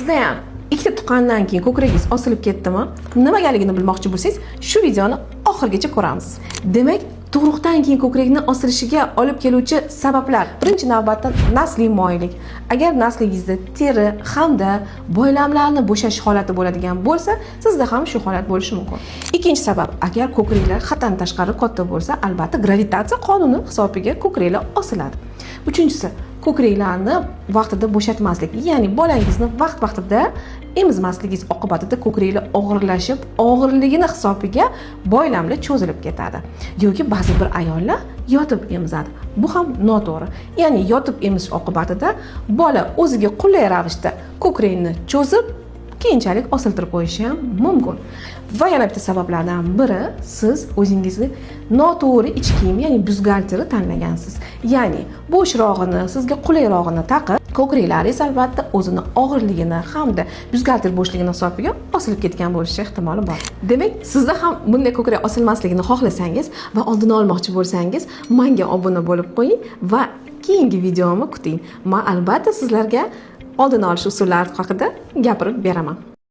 Sizda ham ikkita tuqqandan keyin ko'kragingiz osilib ketdimi? Nimagaligini bilmoqchi bo'lsangiz, shu videoni oxirigacha ko'ramiz. Demak, tug'ruqdan keyin ko'krakni osilishiga olib keluvchi sabablar. Birinchi navbatda nasliy moyillik. Agar naslingizda teri hamda boylamlarni bo'shash holati bo'ladigan bo'lsa, sizda ham shu holat bo'lishi mumkin. Ikkinchi sabab, agar ko'kraklar haddan tashqari katta bo'lsa, albatta gravitatsiya qonuni hisobiga ko'kraklar osiladi. Uchinchisi, ko'kraklarni vaqtida bo'shatmaslik, ya'ni bolangizni vaqt-vaqtida emizmasligingiz oqibatida ko'kraklar og'irlashib, og'irligini hisobiga boylamlar cho'zilib ketadi. Yoki ba'zi bir ayollar yotib emizadi. Bu ham noto'g'ri. Ya'ni yotib emizish oqibatida bola o'ziga qulay ravishda ko'krakni cho'zib, keyinchalik osiltirib qo'yishi ham mumkin. Va yana bitta sabablardan biri, siz o'zingizni noto'g'ri ichki kiyim, ya'ni byuzgalterni tanlagansiz. Ya'ni bo'shrog'ini, sizga qulayrog'ini taqib, ko'kraklaringiz albatta o'zini og'irligini hamda byuzgalter bo'shligini hisobiga osilib ketgan bo'lishi ehtimoli bor. Demak, sizda ham bunday ko'krak osilmasligini xohlasangiz va oldini olmoqchi bo'lsangiz, menga obuna bo'lib qo'ying va keyingi videomni kuting. Men albatta sizlarga oldini olish usullari haqida gapirib beraman.